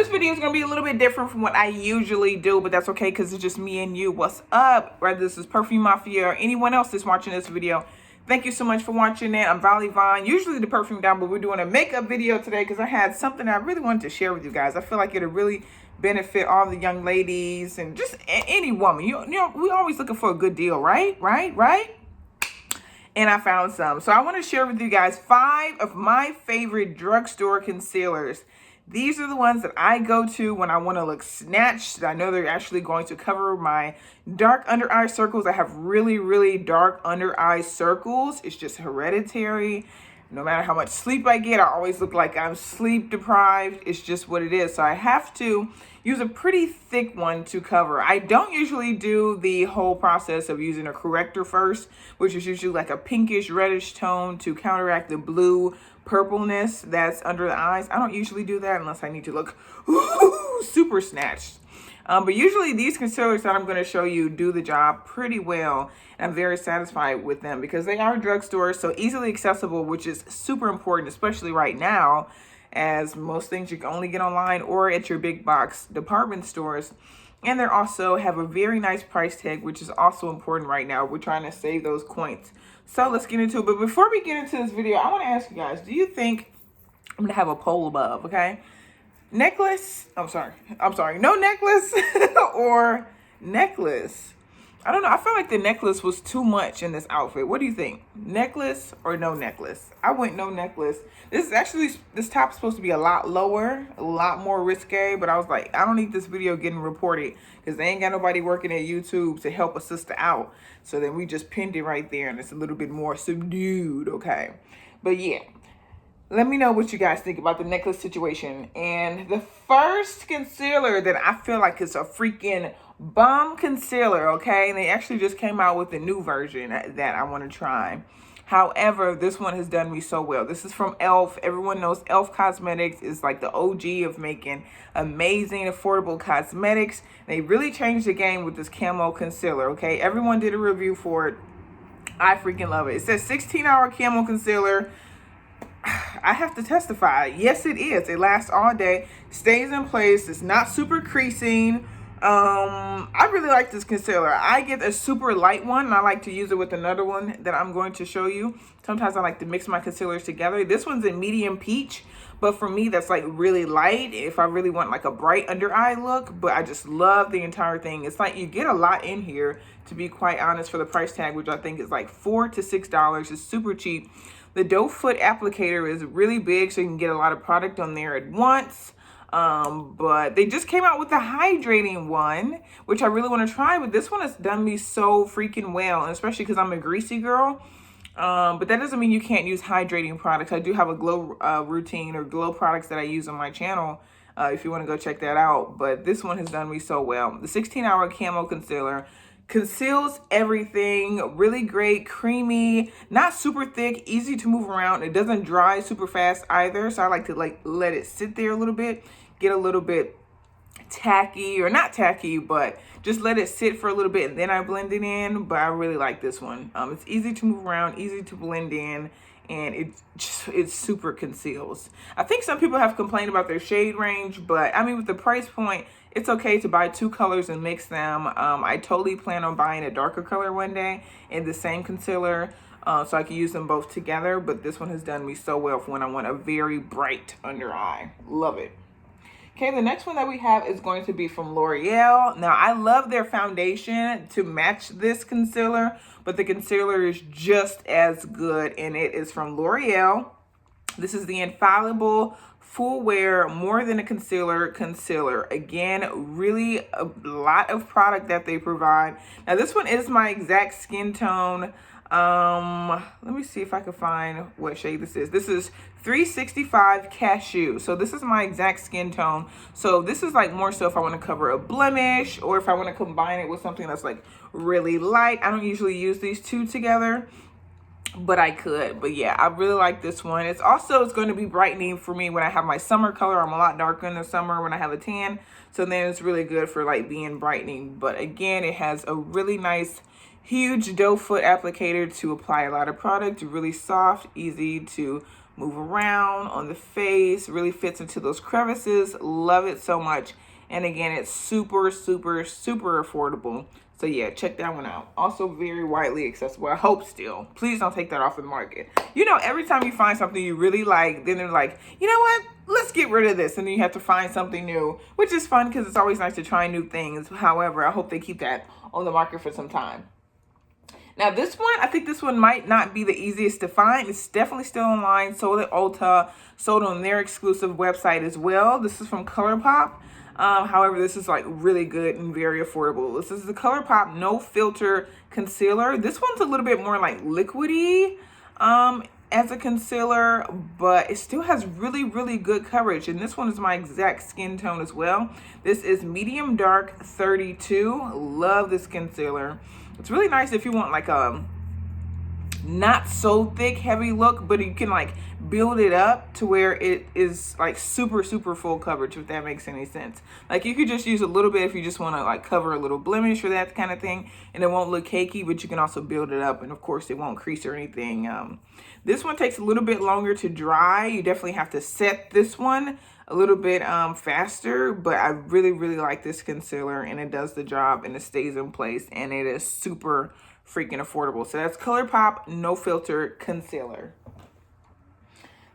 this video is going to be a little bit different from what I usually do, but that's okay because it's just me and you. What's up? Whether this is Perfume Mafia or anyone else that's watching this video, thank you so much for watching it. I'm Valley Vine, usually the Perfume Down, but we're doing a makeup video today because I had something I really wanted to share with you guys. I feel like it'll really benefit all the young ladies and just any woman. You know, we're always looking for a good deal, right? And I found some. So I want to share with you guys 5 of my favorite drugstore concealers. These are the ones that I go to when I want to look snatched. I know they're actually going to cover my dark under eye circles. I have really dark under eye circles. It's just hereditary. No matter how much sleep I get, I always look like I'm sleep deprived. It's just what it is. So I have to use a pretty thick one to cover. I don't usually do the whole process of using a corrector first, which is usually like a pinkish reddish tone to counteract the blue purpleness that's under the eyes. I don't usually do that unless I need to look super snatched. But usually these concealers that I'm going to show you do the job pretty well. And I'm very satisfied with them because they are drugstores, so easily accessible, which is super important, especially right now, as most things you can only get online or at your big box department stores. And they also have a very nice price tag, which is also important right now. We're trying to save those coins. So let's get into it. But before we get into this video, I want to ask you guys, do you think, I'm going to have a poll above, okay? Necklace, I'm sorry, no necklace or necklace? I don't know. I feel like the necklace was too much in this outfit. What do you think? Necklace or no necklace? I went no necklace. This top's supposed to be a lot lower, a lot more risque, but I was like, I don't need this video getting reported because they ain't got nobody working at YouTube to help a sister out. So then we just pinned it right there and it's a little bit more subdued, okay? But yeah. Let me know what you guys think about the necklace situation. And the first concealer that I feel like is a freaking bomb concealer, okay? And they actually just came out with a new version that I want to try. However, this one has done me so well. This is from e.l.f. Everyone knows e.l.f. Cosmetics is like the OG of making amazing, affordable cosmetics. They really changed the game with this camo concealer, okay? Everyone did a review for it. I freaking love it. It says 16-hour camo concealer. I have to testify. Yes, it is. It lasts all day, stays in place. It's not super creasing. I really like this concealer. I get a super light one, and I like to use it with another one that I'm going to show you. Sometimes I like to mix my concealers together. This one's in medium peach, but for me, that's like really light if I really want like a bright under eye look. But I just love the entire thing. It's like you get a lot in here, to be quite honest, for the price tag, which I think is like $4 to $6. It's super cheap. The doe foot applicator is really big, so you can get a lot of product on there at once. But they just came out with the hydrating one, which I really want to try. But this one has done me so freaking well, and especially because I'm a greasy girl. But that doesn't mean you can't use hydrating products. I do have a glow routine or glow products that I use on my channel. If you want to go check that out. But this one has done me so well. The 16-hour camo concealer conceals everything. Really great, creamy, not super thick, easy to move around. It doesn't dry super fast either, so I like to let it sit there a little bit, get a little bit tacky, or not tacky, but just let it sit for a little bit and then I blend it in. But I really like this one. It's easy to move around, easy to blend in, and it super conceals. I think some people have complained about their shade range, but I mean, with the price point, it's okay to buy 2 colors and mix them. I totally plan on buying a darker color one day in the same concealer, so I can use them both together. But this one has done me so well for when I want a very bright under eye. Love it. Okay, the next one that we have is going to be from L'Oreal. Now, I love their foundation to match this concealer, but the concealer is just as good, and it is from L'Oreal. This is the Infallible Full Wear More Than a Concealer. Again, really a lot of product that they provide. Now, this one is my exact skin tone. Let me see if I can find what shade this is. This is 365 Cashew. So this is my exact skin tone. So this is like more so if I want to cover a blemish or if I want to combine it with something that's like really light. I don't usually use these two together, but I could. But yeah, I really like this one. It's going to be brightening for me when I have my summer color. I'm a lot darker in the summer when I have a tan, so then it's really good for like being brightening. But again, it has a really nice huge doe foot applicator to apply a lot of product. Really soft, easy to move around on the face, really fits into those crevices. Love it so much. And again, it's super, super, super affordable. So yeah, check that one out. Also very widely accessible. I hope still. Please don't take that off the market. You know, every time you find something you really like, then they're like, you know what? Let's get rid of this. And then you have to find something new, which is fun because it's always nice to try new things. However, I hope they keep that on the market for some time. Now this one, I think this one might not be the easiest to find. It's definitely still online, sold at Ulta, sold on their exclusive website as well. This is from ColourPop. However, this is like really good and very affordable. This is the ColourPop No Filter Concealer. This one's a little bit more like liquidy as a concealer, but it still has really, really good coverage. And this one is my exact skin tone as well. This is Medium Dark 32. Love this concealer. It's really nice if you want like a not so thick, heavy look, but you can like build it up to where it is like super, super full coverage, if that makes any sense. Like you could just use a little bit if you just want to like cover a little blemish or that kind of thing, and it won't look cakey, but you can also build it up, and of course it won't crease or anything. This one takes a little bit longer to dry. You definitely have to set this one a little bit faster, but I really, really like this concealer, and it does the job, and it stays in place, and it is super freaking affordable. So that's ColourPop No Filter Concealer.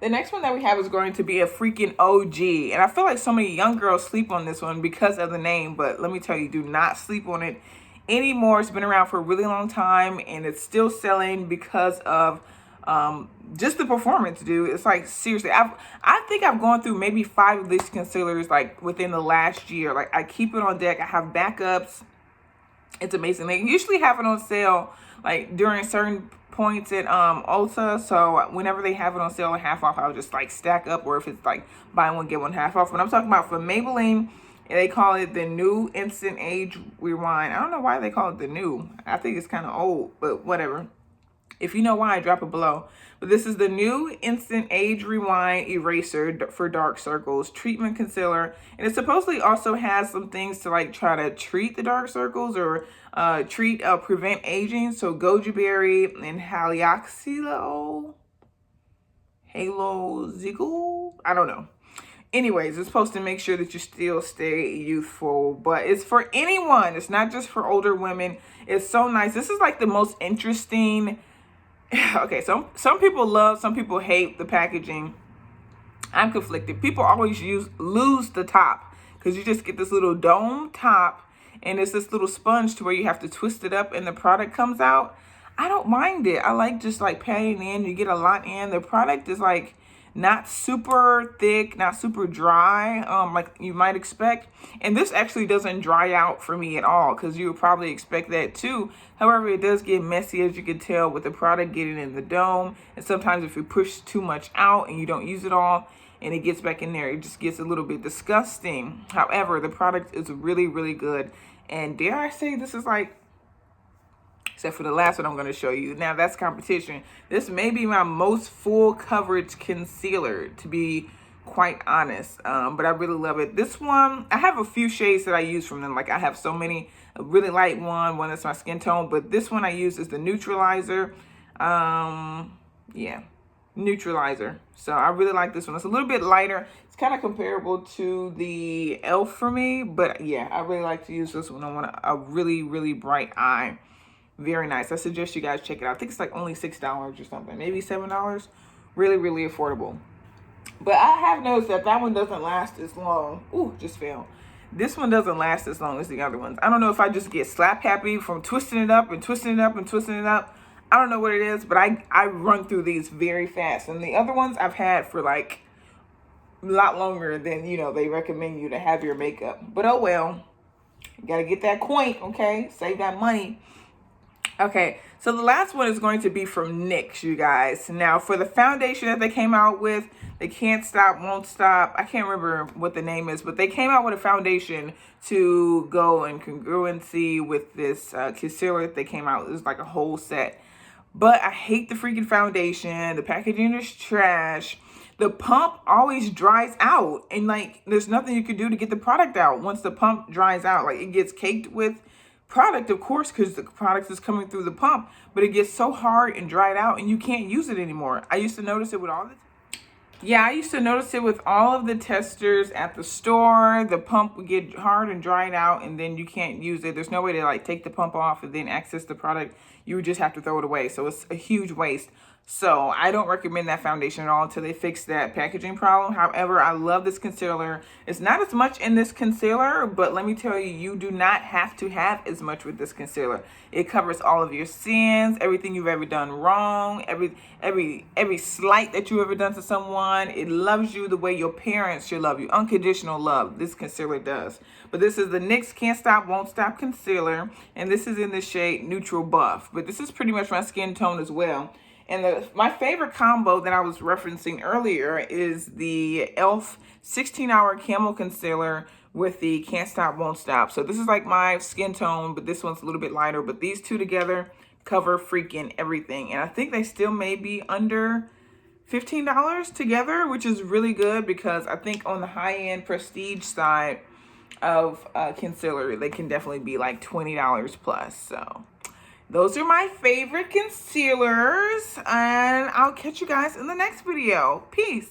The next one that we have is going to be a freaking OG, and I feel like so many young girls sleep on this one because of the name, but let me tell you, do not sleep on it anymore. It's been around for a really long time, and it's still selling because of just the performance, dude. It's like, seriously, I think I've gone through maybe 5 of these concealers like within the last year. Like I keep it on deck. I have backups. It's amazing. They usually have it on sale like during certain points at Ulta. So whenever they have it on sale at half off, I'll just like stack up, or if it's like buy one get one half off. When I'm talking about for Maybelline, they call it the new Instant Age Rewind. I don't know why they call it the new. I think it's kind of old, but whatever. If you know why, drop it below. But this is the new Instant Age Rewind Eraser for Dark Circles Treatment Concealer. And it supposedly also has some things to like try to treat the dark circles or prevent aging. So goji berry and haloxyl, I don't know. Anyways, it's supposed to make sure that you still stay youthful, but it's for anyone. It's not just for older women. It's so nice. This is like the most interesting. Okay, some people love, some people hate the packaging. I'm conflicted. People always lose the top because you just get this little dome top, and it's this little sponge to where you have to twist it up and the product comes out. I don't mind it. I like just like patting in. You get a lot in. The product is like not super thick, not super dry, like you might expect. And this actually doesn't dry out for me at all, because you would probably expect that too. However, it does get messy, as you can tell, with the product getting in the dome. And sometimes if you push too much out and you don't use it all and it gets back in there, it just gets a little bit disgusting. However, the product is really, really good. And dare I say, this is like, except for the last one I'm going to show you. Now, that's competition. This may be my most full coverage concealer, to be quite honest. But I really love it. This one, I have a few shades that I use from them. Like, I have so many. A really light one that's my skin tone. But this one I use is the Neutralizer. Yeah, Neutralizer. So I really like this one. It's a little bit lighter. It's kind of comparable to the e.l.f. for me. But yeah, I really like to use this one. I want a really, really bright eye. Very nice. I suggest you guys check it out. I think it's like only $6 or something, maybe $7. Really, really affordable. But I have noticed that one doesn't last as long. Ooh, just fell. This one doesn't last as long as the other ones. I don't know if I just get slap happy from twisting it up and twisting it up and twisting it up. I don't know what it is, but I run through these very fast. And the other ones I've had for like a lot longer than, you know, they recommend you to have your makeup. But oh well. You gotta get that coin, okay? Save that money. Okay, so the last one is going to be from NYX, you guys. Now, for the foundation that they came out with, they Can't Stop, Won't Stop. I can't remember what the name is, but they came out with a foundation to go in congruency with this concealer that they came out. It was like a whole set. But I hate the freaking foundation. The packaging is trash. The pump always dries out. And, like, there's nothing you can do to get the product out once the pump dries out. Like, it gets caked with product, of course, because the product is coming through the pump, but it gets so hard and dried out and you can't use it anymore. I used to notice it with all the Yeah, I used to notice it with all of the testers at the store. The pump would get hard and dried out, and then you can't use it. There's no way to like take the pump off and then access the product. You would just have to throw it away. So it's a huge waste. So I don't recommend that foundation at all until they fix that packaging problem. However, I love this concealer. It's not as much in this concealer, but let me tell you, you do not have to have as much with this concealer. It covers all of your sins, everything you've ever done wrong, every slight that you've ever done to someone. It loves you the way your parents should love you. Unconditional love. This concealer does. But this is the NYX Can't Stop Won't Stop concealer, and this is in the shade Neutral Buff. But this is pretty much my skin tone as well. And my favorite combo that I was referencing earlier is the e.l.f. 16-hour Camo Concealer with the Can't Stop Won't Stop. So this is like my skin tone, but this one's a little bit lighter. But these two together cover freaking everything. And I think they still may be under $15 together, which is really good because I think on the high-end prestige side of concealer, they can definitely be like $20 plus. So those are my favorite concealers, and I'll catch you guys in the next video. Peace.